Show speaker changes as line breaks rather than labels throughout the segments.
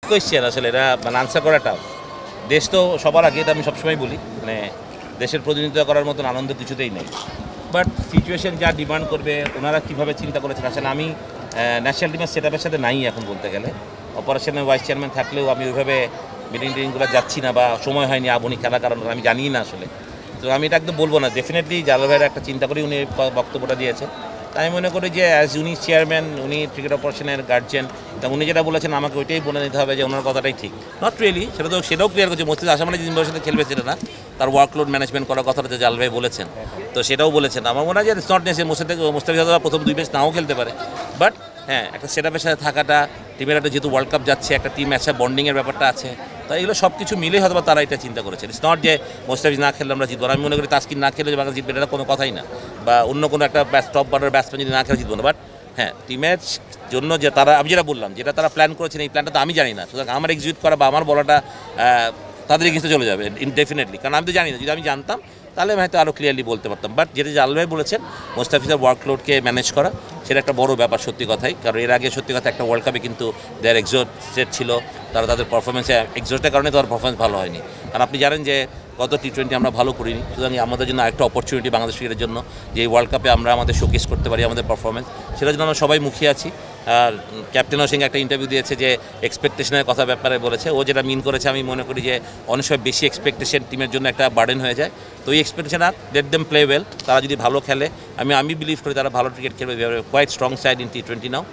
Question আসলে এটা মানে আনসার করা টাফ। দেশ তো সবার আগে, এটা আমি সবসময় বলি, মানে দেশের প্রতিনিধিত্ব করার মতন আনন্দ কিছুতেই নেই। বাট সিচুয়েশন যা ডিমান্ড করবে, ওনারা কীভাবে চিন্তা করেছেন আসলে আমি ন্যাশনাল টিমের সেট আপের সাথে নাই এখন বলতে গেলে। অপারেশনের ভাইস চেয়ারম্যান থাকলেও আমি ওইভাবে মিটিং টিটিংগুলো যাচ্ছি না, বা সময় হয়নি আবনি খেলা কারণ আমি জানি না আসলে। তো আমি এটা একদম বলবো না, ডেফিনেটলি জালাল ভাইয়ের একটা চিন্তা করেই উনি বক্তব্যটা দিয়েছেন। তাই আমি মনে করি যে অ্যাজ উনি চেয়ারম্যান, উনি ক্রিকেট অপারেশনের গার্জিয়ান, তা উনি যেটা বলেছেন আমাকে ওইটাই বলে নিতে হবে যে ওনার কথাটাই ঠিক। নট রিয়েলি, সেটাও ক্লিয়ার করছে মোস্তাফিজ আসাম আলী জিম্বাবুয়ের সাথে খেলবে সেটা না, তার ওয়ার্কলোড ম্যানেজমেন্ট করার কথাটা যে জালাল ভাই বলেছেন, তো সেটাও বলেছেন। আমার মনে হয় যে ইটস নট নেসেসারি মোস্তাফিজ প্রথম 2 ম্যাচ নাও খেলতে পারে, বাট হ্যাঁ একটা সেট আপের সাথে থাকাটা, টিমের একটা যেহেতু ওয়ার্ল্ড কাপ যাচ্ছে, একটা টিম ম্যাচে বন্ডিংয়ের ব্যাপারটা আছে, তো এগুলো সব কিছু মিলে হয়তো তারা এটা চিন্তা করেছেন। ইটস নট যে মোস্তাফিজ না খেললে আমরা জিতবো। আমি মনে করি তাসকিন না খেলে যে বাংলাদেশ জিতবে এটা কোনো কথাই না, বা অন্য কোনো একটা টপ বার্ডার ব্যাটসম্যান যদি না খেলে জিতবো না। বাট হ্যাঁ টিমের জন্য যে তারা, আমি যেটা বললাম, যেটা তারা প্ল্যান করেছেন, এই প্ল্যানটা তো আমি জানি না, সুতরাং আমার এক্সিকিউট করা বা আমার বলাটা তাদের এগেইনস্টে চলে যাবে ইনডেফিনেটলি, কারণ আমি তো জানি না। যদি আমি জানতাম তাহলে আমি হয়তো আরও ক্লিয়ারলি বলতে পারতাম। বাট যেটা জালাল ভাই বলেছেন মোস্তাফিজের ওয়ার্কলোডকে ম্যানেজ করা, সেটা একটা বড় ব্যাপার সত্যি কথাই। কারণ এর আগে সত্যি কথা একটা ওয়ার্ল্ড কাপে কিন্তু দেয়ার এক্সোস্টেড ছিল, তারা তাদের পারফরমেন্সে এক্সোস্টের কারণে তার পারফরমেন্স ভালো হয়নি। কারণ আপনি জানেন যে গত টি-20 আমরা ভালো করিনি, সুতরাং আমাদের জন্য একটা অপরচুনিটি বাংলাদেশ ক্রিকেটের জন্য যে এই ওয়ার্ল্ড কাপে আমরা আমাদের শোকেস করতে পারি আমাদের পারফরমেন্স, সেটার জন্য আমরা সবাই মুখিয়ে আছি। আর ক্যাপ্টেনের সঙ্গে একটা ইন্টারভিউ দিয়েছে যে এক্সপেকটেশনের কথা ব্যাপারে বলেছে, ও যেটা মিন করেছে আমি মনে করি যে অনেক সময় বেশি এক্সপেকটেশন টিমের জন্য একটা বার্ডেন হয়ে যায়। তো এই এক্সপেকটেশন আর লেট দেম প্লে ওয়েল, তারা যদি ভালো খেলে আমি বিলিভ করি তারা ভালো ক্রিকেট খেলবে। কোয়াইট স্ট্রং সাইড ইন টি-20 নাও,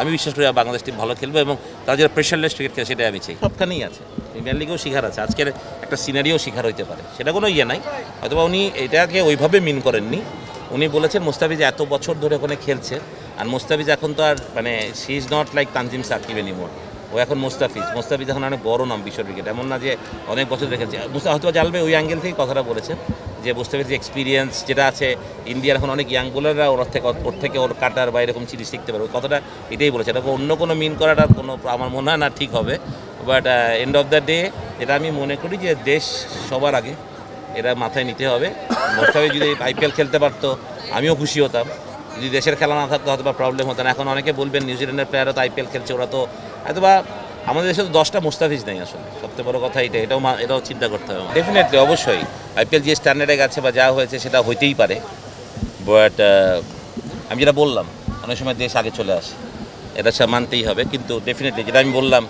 আমি বিশ্বাস করি বাংলাদেশ টিম ভালো খেলবে এবং তারা যারা প্রেশারলেস ক্রিকেট খেলে সেটাই আমি চাই। সবখানেই আছে, প্রিমিয়ার লিগেও শিখার আছে, আজকের একটা সিনারিও শিখার হইতে পারে, সেটা কোনো ইয়ে নাই। হয়তোবা উনি এটাকে ওইভাবে মিন করেননি। উনি বলেছেন মোস্তাফিজ এত বছর ধরে ওখানে খেলছে, আর মোস্তাফিজ এখন তো আর মানে she is not like Tanzim Sakib anymore, ও এখন মোস্তাফিজ এখন অনেক বড় নাম বিশ্ব ক্রিকেট, এমন না যে অনেক বছর রেখেছে। হয়তো জানবে ওই অ্যাঙ্গেল থেকে কথাটা বলেছেন যে মোস্তাফিজ এক্সপিরিয়েন্স যেটা আছে, ইন্ডিয়ার এখন অনেক ইয়াং বোলাররা ওর থেকে ওর কাটার বা এরকম চিঠি শিখতে পারে, ওই কথাটা এটাই বলেছে। এটা অন্য কোনো মিন করাটা কোনো আমার মনে হয় না ঠিক হবে। But end of the day যেটা আমি মনে করি যে দেশ সবার আগে, এটা মাথায় নিতে হবে। মোস্তাফিজ যদি IPL খেলতে পারতো আমিও খুশি হতাম, যদি দেশের খেলা না থাকতো হয়তো বা প্রবলেম হতো না। এখন অনেকে বলবেন নিউজিল্যান্ডের প্লেয়াররা তো IPL খেলছে, ওরা তো হয়তো বা, আমাদের দেশে তো 10টা মোস্তাফিজ নেই আসলে, সবচেয়ে বড় কথা এটাও চিন্তা করতে হবে। ডেফিনেটলি অবশ্যই IPL যে স্ট্যান্ডার্ডে গেছে বা যা হয়েছে সেটা হইতেই পারে, বাট আমি যেটা বললাম অনেক সময় দেশ আগে চলে আসে, এটা মানতেই হবে। কিন্তু ডেফিনেটলি যেটা আমি বললাম,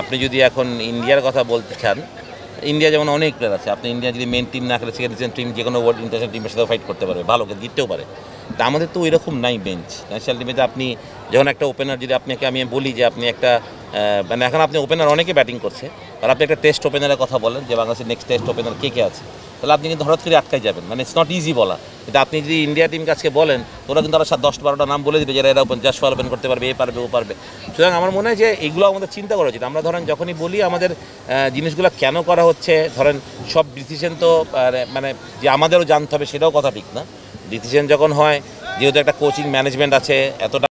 আপনি যদি এখন ইন্ডিয়ার কথা বলতে চান, ইন্ডিয়া যেমন অনেক প্লেয়ার আছে, আপনি ইন্ডিয়া যদি মেন টিম না খেলে সেখানে টিম যে কোনো ওয়ার্ল্ড ইন্টারন্যাশনাল টিমের সাথে ফাইট করতে পারবে, ভালো জিততেও পারে। তা আমাদের তো ওই রকম নাই বেঞ্চ। ন্যাশনাল টিমে যে আপনি যখন একটা ওপেনার, যদি আপনাকে আমি বলি যে আপনি একটা মানে এখন আপনি ওপেনার অনেকে ব্যাটিং করছে, আর আপনি একটা টেস্ট ওপেনারের কথা বলেন যে বাংলাদেশের নেক্সট টেস্ট ওপেনার কে আছে, তাহলে আপনি কিন্তু হঠাৎ করে আটকাই যাবেন। মানে ইটস নট ইজি বলা, কিন্তু আপনি যদি ইন্ডিয়া টিমকে আজকে বলেন, তোরা কিন্তু তারা 10-12টা নাম বলে দিবে যারা এরা জাসওয়াল ওপেন করতে পারবে, এ পারবে ও পারবে। সুতরাং আমার মনে হয় যে এগুলো আমাদের চিন্তা করা উচিত। আমরা ধরেন যখনই বলি আমাদের জিনিসগুলো কেন করা হচ্ছে, ধরেন সব ডিসিশন তো মানে যে আমাদেরও জানতে হবে সেটাও কথা ঠিক না। ডিসিশন যখন হয়, যেহেতু একটা কোচিং ম্যানেজমেন্ট আছে, এতটা